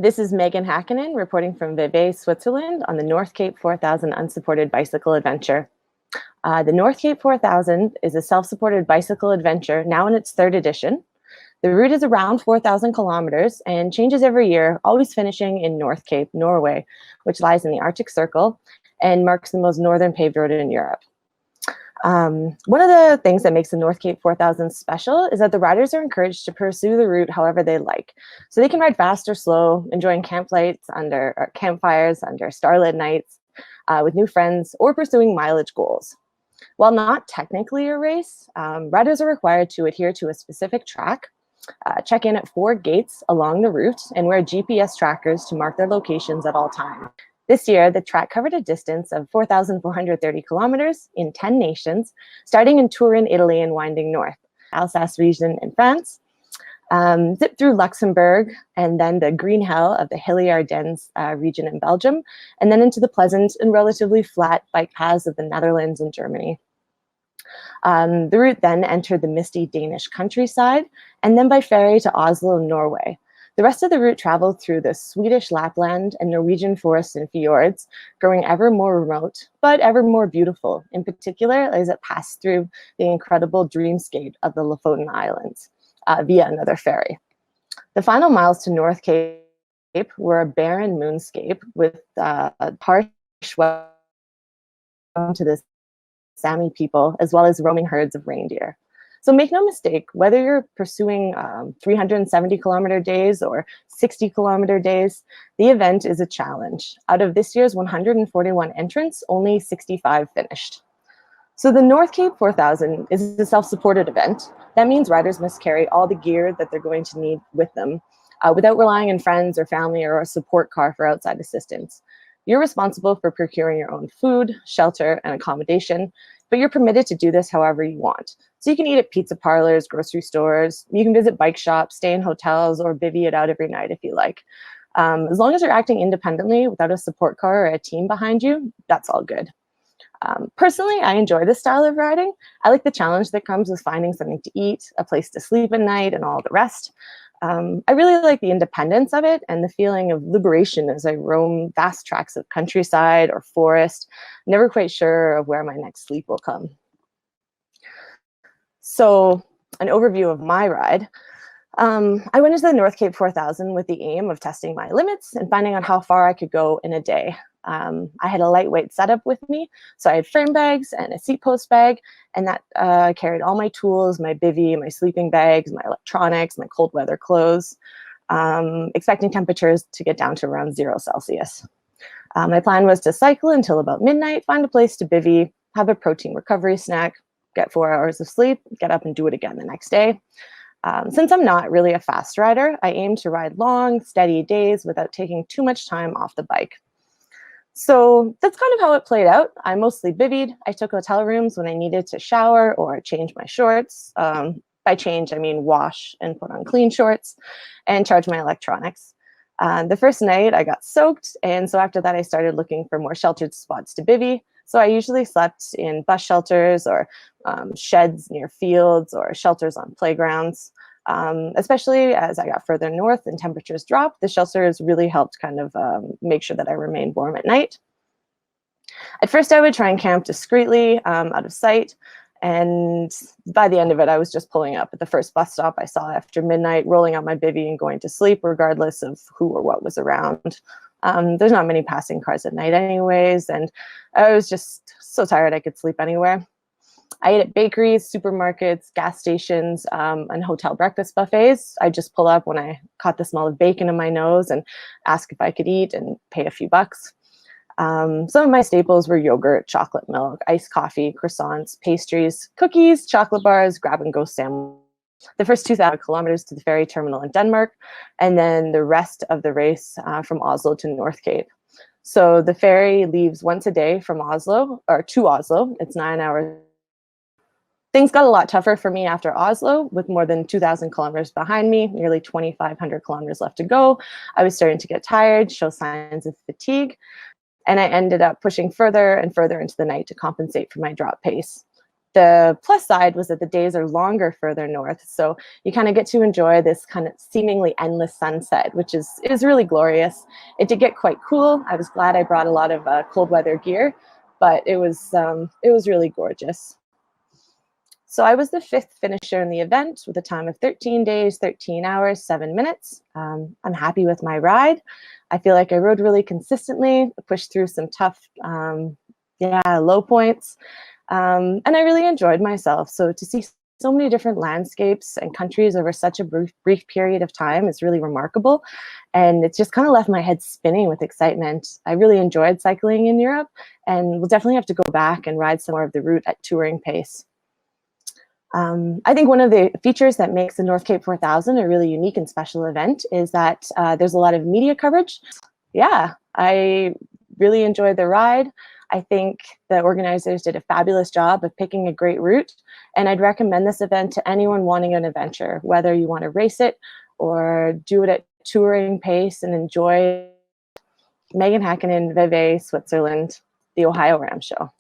This is Meghan Hackinen reporting from Vevey, Switzerland on the North Cape 4000 unsupported bicycle adventure. The North Cape 4000 is a self-supported bicycle adventure now in its third edition. The route is around 4,000 kilometers and changes every year, always finishing in North Cape, Norway, which lies in the Arctic Circle and marks the most northern paved road in Europe. One of the things that makes the North Cape 4000 special is that the riders are encouraged to pursue the route however they like. So they can ride fast or slow, enjoying campfires under starlit nights with new friends, or pursuing mileage goals. While not technically a race, riders are required to adhere to a specific track, check in at 4 gates along the route, and wear GPS trackers to mark their locations at all times. This year, the track covered a distance of 4,430 kilometers in 10 nations, starting in Turin, Italy, and winding north, Alsace region in France, zipped through Luxembourg, and then the green hell of the hilly Ardennes region in Belgium, and then into the pleasant and relatively flat bike paths of the Netherlands and Germany. The route then entered the misty Danish countryside, and then by ferry to Oslo, Norway. The rest of the route traveled through the Swedish Lapland and Norwegian forests and fjords, growing ever more remote, but ever more beautiful, in particular as it passed through the incredible dreamscape of the Lofoten Islands via another ferry. The final miles to North Cape were a barren moonscape with harsh weather to the Sami people, as well as roaming herds of reindeer. So make no mistake, whether you're pursuing 370 kilometer days or 60 kilometer days, the event is a challenge. Out of this year's 141 entrants, only 65 finished. So the North Cape 4000 is a self-supported event. That means riders must carry all the gear that they're going to need with them without relying on friends or family or a support car for outside assistance. You're responsible for procuring your own food, shelter, and accommodation, but you're permitted to do this however you want. So you can eat at pizza parlors, grocery stores, you can visit bike shops, stay in hotels, or bivvy it out every night if you like. As long as you're acting independently without a support car or a team behind you, that's all good. Personally, I enjoy this style of riding. I like the challenge that comes with finding something to eat, a place to sleep at night, and all the rest. I really like the independence of it and the feeling of liberation as I roam vast tracts of countryside or forest, never quite sure of where my next sleep will come. So, an overview of my ride. I went into the North Cape 4000 with the aim of testing my limits and finding out how far I could go in a day. I had a lightweight setup with me, so I had frame bags and a seat post bag, and that carried all my tools, my bivvy, my sleeping bags, my electronics, my cold weather clothes, expecting temperatures to get down to around 0 Celsius. My plan was to cycle until about midnight, find a place to bivvy, have a protein recovery snack, get 4 hours of sleep, get up and do it again the next day. Since I'm not really a fast rider, I aim to ride long, steady days without taking too much time off the bike. So that's kind of how it played out. I mostly bivvied. I took hotel rooms when I needed to shower or change my shorts. By change, I mean wash and put on clean shorts and charge my electronics. The first night I got soaked, and so after that I started looking for more sheltered spots to bivvy. So I usually slept in bus shelters or sheds near fields or shelters on playgrounds. Especially as I got further north and temperatures dropped, the shelters really helped kind of make sure that I remained warm at night. At first, I would try and camp discreetly out of sight. And by the end of it, I was just pulling up at the first bus stop I saw after midnight, rolling out my bivvy and going to sleep, regardless of who or what was around. There's not many passing cars at night anyways, and I was just so tired I could sleep anywhere. I ate at bakeries, supermarkets, gas stations, and hotel breakfast buffets. I just pull up when I caught the smell of bacon in my nose and ask if I could eat and pay a few bucks. Some of my staples were yogurt, chocolate milk, iced coffee, croissants, pastries, cookies, chocolate bars, grab-and-go sandwiches. The first 2,000 kilometers to the ferry terminal in Denmark, and then the rest of the race from Oslo to North Cape. So the ferry leaves once a day from Oslo, or to Oslo. It's 9 hours. Things got a lot tougher for me after Oslo, with more than 2,000 kilometers behind me, nearly 2,500 kilometers left to go. I was starting to get tired, show signs of fatigue, and I ended up pushing further and further into the night to compensate for my drop pace. The plus side was that the days are longer further north, so you kind of get to enjoy this kind of seemingly endless sunset, which is really glorious. It did get quite cool. I was glad I brought a lot of cold weather gear, but it was really gorgeous. So I was the fifth finisher in the event with a time of 13 days, 13 hours, 7 minutes. I'm happy with my ride. I feel like I rode really consistently, pushed through some tough, low points, and I really enjoyed myself. So to see so many different landscapes and countries over such a brief period of time is really remarkable. And it's just kind of left my head spinning with excitement. I really enjoyed cycling in Europe, and we'll definitely have to go back and ride some more of the route at touring pace. I think one of the features that makes the North Cape 4000 a really unique and special event is that there's a lot of media coverage. Yeah, I really enjoyed the ride. I think the organizers did a fabulous job of picking a great route, and I'd recommend this event to anyone wanting an adventure, whether you want to race it or do it at touring pace and enjoy. Meghan Hackinen, Vevey, Switzerland, the Ohio Ram Show.